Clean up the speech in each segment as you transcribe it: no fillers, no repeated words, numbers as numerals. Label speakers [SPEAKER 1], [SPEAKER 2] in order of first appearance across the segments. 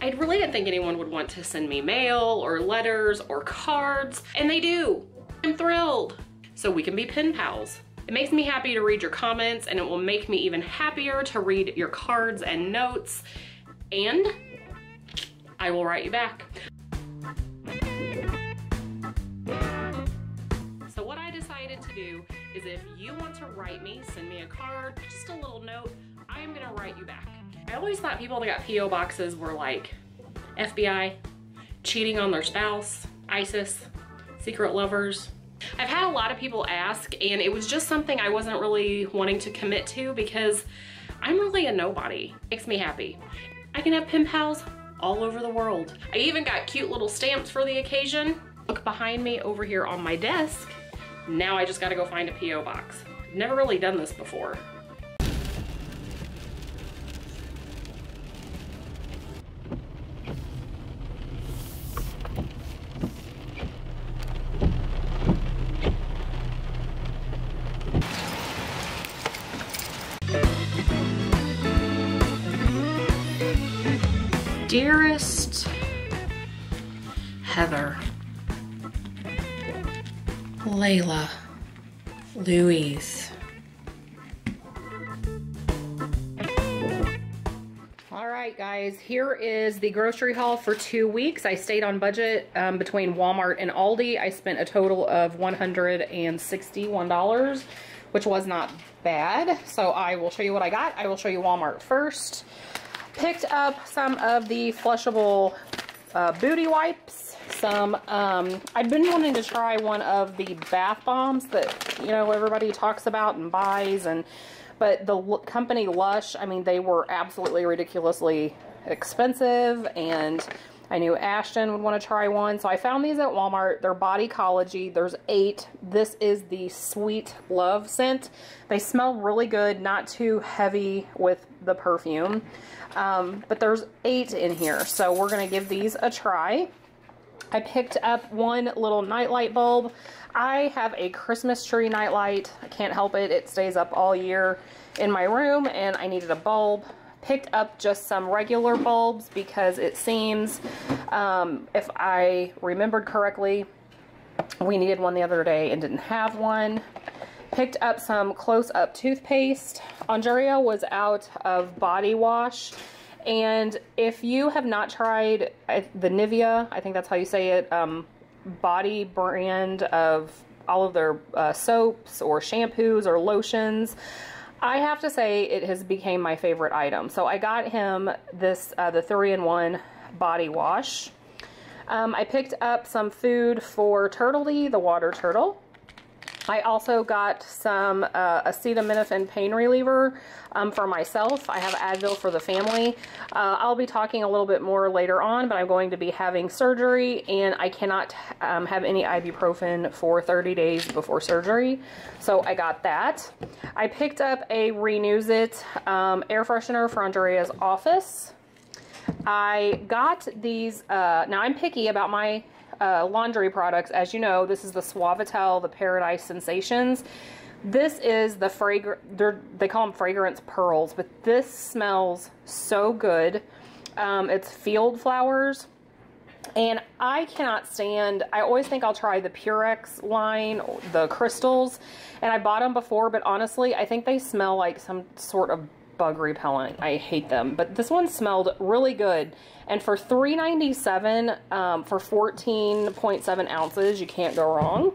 [SPEAKER 1] I really didn't think anyone would want to send me mail or letters or cards, and they do. I'm thrilled. So we can be pen pals. It makes me happy to read your comments, and it will make me even happier to read your cards and notes, and I will write you back. So what I decided to do is, if you want to write me, send me a card, just a little note, I am gonna write you back. I always thought people that got P.O. boxes were like FBI, cheating on their spouse, ISIS, secret lovers. I've had a lot of people ask, and it was just something I wasn't really wanting to commit to because I'm really a nobody. It makes me happy. I can have pen pals all over the world. I even got cute little stamps for the occasion. Look behind me over here on my desk. Now I just gotta go find a P.O. box. I've never really done this before. Dearest Heather, Layla, Louise. All right, guys, here is the grocery haul for 2 weeks. I stayed on budget between Walmart and Aldi. I spent a total of $161, which was not bad. So I will show you what I got. I will show you Walmart first. Picked up some of the flushable booty wipes. I've been wanting to try one of the bath bombs that, you know, everybody talks about and buys, but the company Lush, I mean, they were absolutely ridiculously expensive, and I knew Ashton would want to try one, so I found these at Walmart. They're Bodycology. There's 8. This is the Sweet Love scent. They smell really good, not too heavy with the perfume. But there's 8 in here, so we're going to give these a try. I picked up one little nightlight bulb. I have a Christmas tree nightlight. I can't help it. It stays up all year in my room, and I needed a bulb. Picked up just some regular bulbs because it seems, if I remembered correctly, we needed one the other day and didn't have one. Picked up some close-up toothpaste. Andrea was out of body wash, and if you have not tried the Nivea, I think that's how you say it, body brand of all of their soaps or shampoos or lotions, I have to say it has become my favorite item. So I got him this, the 3-in-1 body wash. I picked up some food for Turtledy, the water turtle. I also got some acetaminophen pain reliever for myself. I have Advil for the family. I'll be talking a little bit more later on, but I'm going to be having surgery, and I cannot have any ibuprofen for 30 days before surgery. So I got that. I picked up a Renews It air freshener for Andrea's office. I got these, now I'm picky about my laundry products. As you know, this is the Suavitel, the Paradise Sensations. This is the they call them fragrance pearls, but this smells so good. It's field flowers, and I cannot stand, I always think I'll try the Purex line, the crystals, and I bought them before, but honestly, I think they smell like some sort of bug repellent. I hate them, but this one smelled really good, and for $3.97 for 14.7 ounces, you can't go wrong.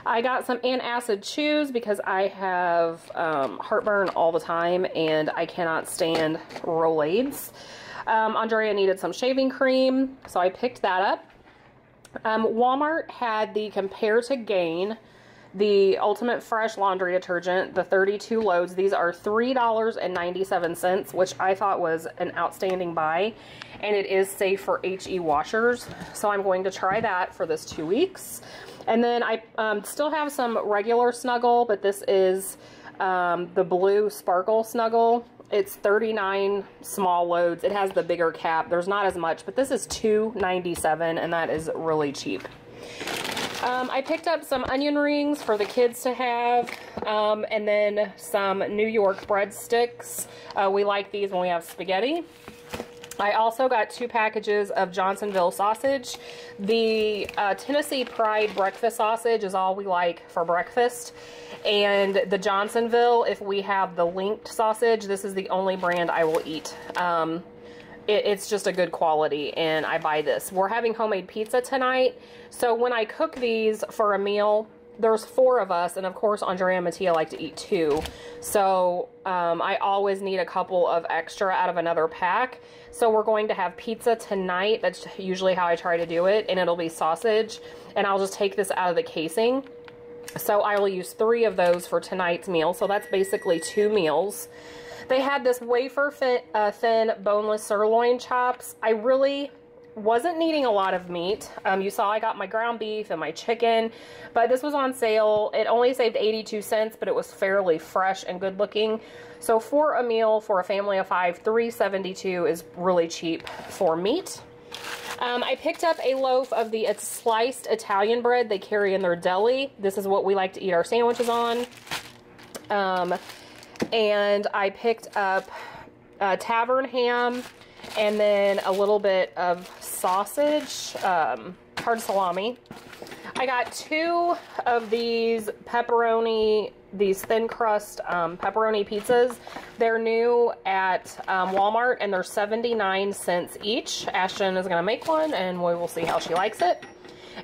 [SPEAKER 1] I got some antacid chews because I have heartburn all the time, and I cannot stand Rolaids. Andrea needed some shaving cream, so I picked that up. Walmart had the Compare to Gain, the Ultimate Fresh Laundry Detergent, the 32 loads. These are $3.97, which I thought was an outstanding buy, and it is safe for HE washers. So I'm going to try that for this 2 weeks. And then I still have some regular Snuggle, but this is the blue Sparkle Snuggle. It's 39 small loads. It has the bigger cap. There's not as much, but this is $2.97, and that is really cheap. I picked up some onion rings for the kids to have, and then some New York breadsticks. We like these when we have spaghetti. I also got 2 packages of Johnsonville sausage. The Tennessee Pride breakfast sausage is all we like for breakfast. And the Johnsonville, if we have the linked sausage, this is the only brand I will eat. It's just a good quality, and I buy this. We're having homemade pizza tonight. So when I cook these for a meal, there's 4 of us, and of course Andrea and Mattia like to eat 2. So I always need a couple of extra out of another pack. So we're going to have pizza tonight. That's usually how I try to do it, and it'll be sausage. And I'll just take this out of the casing. So I will use 3 of those for tonight's meal. So that's basically 2 meals. They had this wafer thin boneless sirloin chops. I really wasn't needing a lot of meat. You saw I got my ground beef and my chicken, but this was on sale. It only saved 82 cents, but it was fairly fresh and good looking. So for a meal for a family of 5, $3.72 is really cheap for meat. I picked up a loaf of the sliced Italian bread they carry in their deli. This is what we like to eat our sandwiches on. And I picked up tavern ham, and then a little bit of sausage, hard salami. I got 2 of these pepperoni, these thin crust pepperoni pizzas. They're new at Walmart, and they're 79 cents each. Ashton is going to make one, and we will see how she likes it.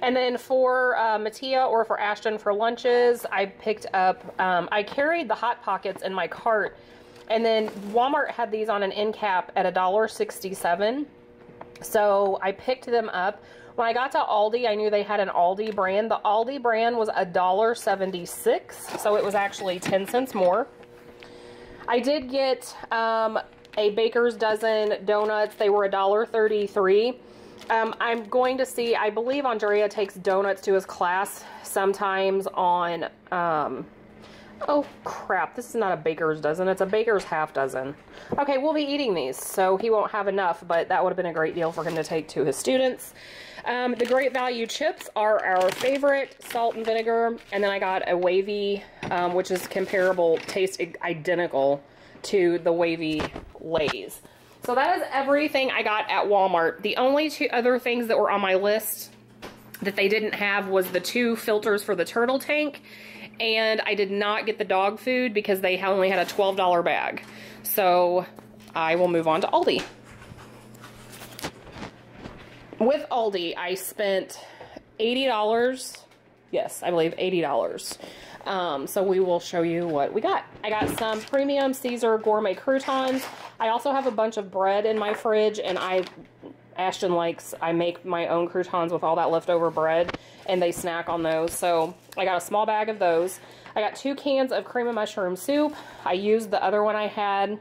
[SPEAKER 1] And then for Mattia or for Ashton for lunches, I picked up, I carried the Hot Pockets in my cart. And then Walmart had these on an end cap at $1.67. So I picked them up. When I got to Aldi, I knew they had an Aldi brand. The Aldi brand was $1.76. So it was actually 10 cents more. I did get a baker's dozen donuts. They were $1.33. I'm going to see, I believe Andrea takes donuts to his class sometimes on, oh crap, this is not a baker's dozen, it's a baker's half dozen. Okay, we'll be eating these, so he won't have enough, but that would have been a great deal for him to take to his students. The Great Value chips are our favorite, salt and vinegar, and then I got a Wavy, which is comparable, tastes identical to the Wavy Lay's. So that is everything I got at Walmart. The only 2 other things that were on my list that they didn't have was the 2 filters for the turtle tank. And I did not get the dog food because they only had a $12 bag. So I will move on to Aldi. With Aldi, I spent $80. Yes, I believe $80. So we will show you what we got. I got some premium Caesar gourmet croutons. I also have a bunch of bread in my fridge, and Ashton likes, I make my own croutons with all that leftover bread, and they snack on those. So I got a small bag of those. I got 2 cans of cream and mushroom soup. I used the other one I had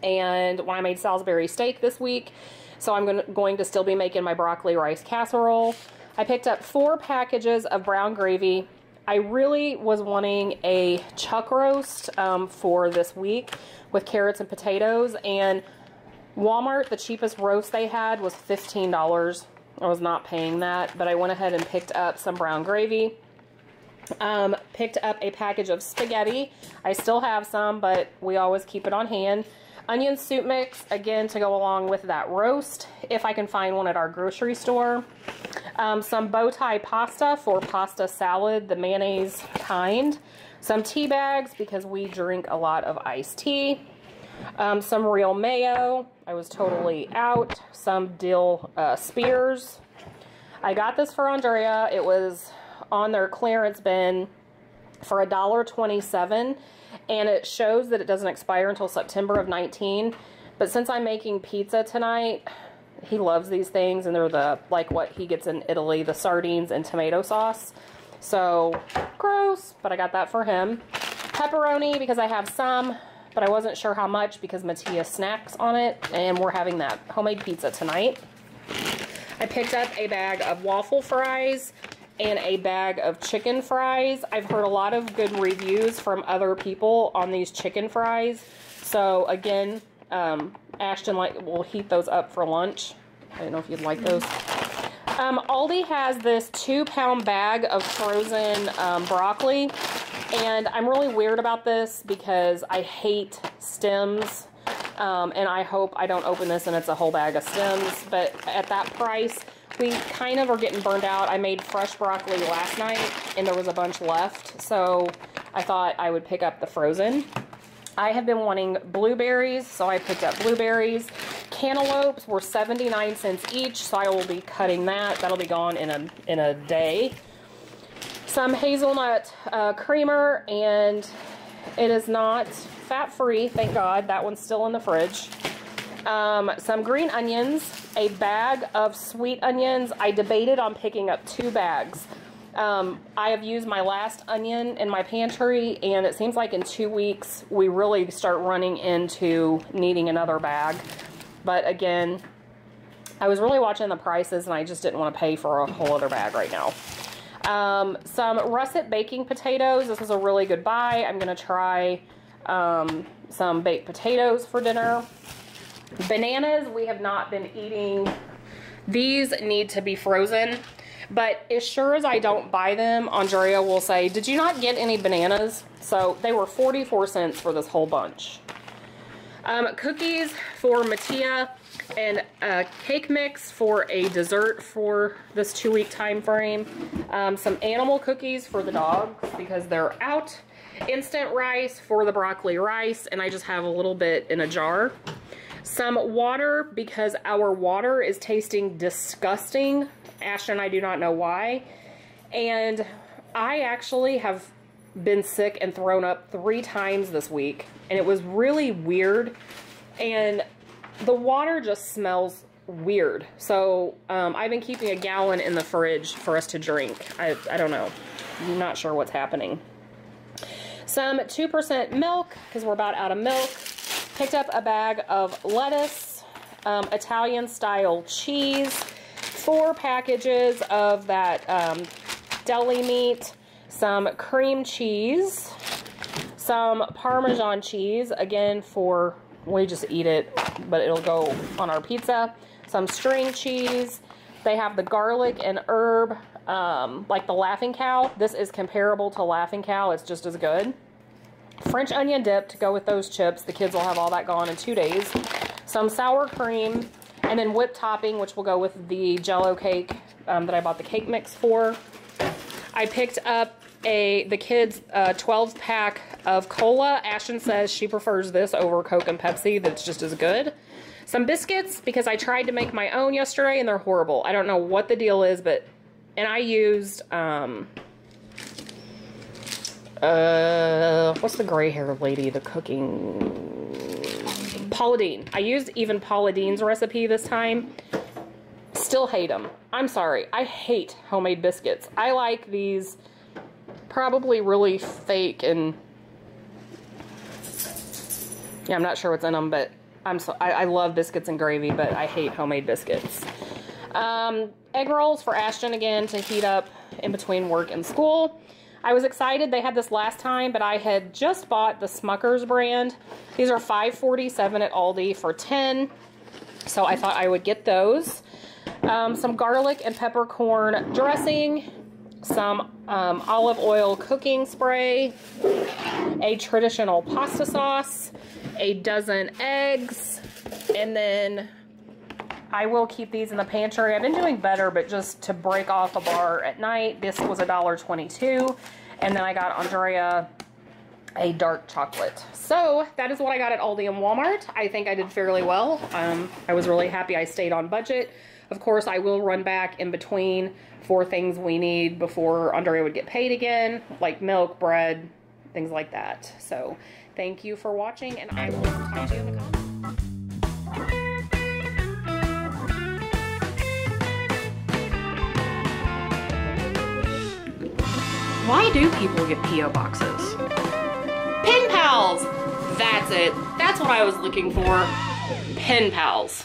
[SPEAKER 1] and when I made Salisbury steak this week. So I'm going to still be making my broccoli rice casserole. I picked up 4 packages of brown gravy. I really was wanting a chuck roast for this week with carrots and potatoes, and Walmart, the cheapest roast they had was $15. I was not paying that, but I went ahead and picked up some brown gravy. Picked up a package of spaghetti. I still have some, but we always keep it on hand. Onion soup mix, again, to go along with that roast, if I can find one at our grocery store. Some bow tie pasta for pasta salad, the mayonnaise kind. Some tea bags, because we drink a lot of iced tea. Some real mayo. I was totally out. Some dill spears. I got this for Andrea. It was on their clearance bin for $1.27, and it shows that it doesn't expire until September of 19. But since I'm making pizza tonight, he loves these things, and they're like what he gets in Italy, the sardines and tomato sauce. So gross, but I got that for him. Pepperoni, because I have some, but I wasn't sure how much because Mattia snacks on it, and we're having that homemade pizza tonight. I picked up a bag of waffle fries and a bag of chicken fries. I've heard a lot of good reviews from other people on these chicken fries. So again, Ashton will heat those up for lunch. I don't know if you'd like those. Aldi has this 2-pound bag of frozen broccoli. And I'm really weird about this because I hate stems And I hope I don't open this and it's a whole bag of stems, but at that price, we kind of are getting burned out. I made fresh broccoli last night and there was a bunch left, so I thought I would pick up the frozen. I have been wanting blueberries, so I picked up blueberries. Cantaloupes were 79 cents each, so I will be cutting that. That'll be gone in a day. Some hazelnut creamer, and it is not fat-free, thank God. That one's still in the fridge. Some green onions, a bag of sweet onions. I debated on picking up 2 bags. I have used my last onion in my pantry, and it seems like in 2 weeks we really start running into needing another bag. But again, I was really watching the prices and I just didn't want to pay for a whole other bag right now. Some russet baking potatoes. This was a really good buy. I'm going to try some baked potatoes for dinner. Bananas, we have not been eating. These need to be frozen. But as sure as I don't buy them, Andrea will say, did you not get any bananas? So they were 44 cents for this whole bunch. Cookies for Mattia, and a cake mix for a dessert for this 2-week time frame. Some animal cookies for the dogs because they're out. Instant rice for the broccoli rice, and I just have a little bit in a jar. Some water because our water is tasting disgusting. Ashton and I do not know why. And I actually have been sick and thrown up 3 times this week, and it was really weird, and the water just smells weird. So I've been keeping a gallon in the fridge for us to drink. I don't know. I'm not sure what's happening. Some 2% milk because we're about out of milk. Picked up a bag of lettuce, Italian style cheese, 4 packages of that deli meat, some cream cheese, some Parmesan cheese, again for, we just eat it, but it'll go on our pizza, some string cheese. They have the garlic and herb, like the Laughing Cow. This is comparable to Laughing Cow, it's just as good. French onion dip to go with those chips. The kids will have all that gone in 2 days. Some sour cream, and then whipped topping, which will go with the Jell-O cake that I bought the cake mix for. I picked up the kids' 12-pack of cola. Ashton says she prefers this over Coke and Pepsi, that's just as good. Some biscuits, because I tried to make my own yesterday, and they're horrible. I don't know what the deal is, but... And I used... what's the gray-haired lady, the cooking... Paula Deen. I used even Paula Deen's recipe this time. Still hate them. I'm sorry. I hate homemade biscuits. I like these probably really fake and... Yeah, I'm not sure what's in them, but I love biscuits and gravy, but I hate homemade biscuits. Egg rolls for Ashton again to heat up in between work and school. I was excited. They had this last time, but I had just bought the Smucker's brand. These are $5.47 at Aldi for 10. So I thought I would get those. Some garlic and peppercorn dressing. Some olive oil cooking spray. A traditional pasta sauce. A dozen eggs. And then I will keep these in the pantry. I've been doing better, but just to break off a bar at night. This was $1.22. And then I got Andrea a dark chocolate. So that is what I got at Aldi and Walmart. I think I did fairly well. I was really happy I stayed on budget. Of course, I will run back in between for things we need before Andrea would get paid again, like milk, bread, things like that. So thank you for watching, and I will talk to you in the comments. Why do people get P.O. boxes? Pen pals! That's it. That's what I was looking for. Pen pals.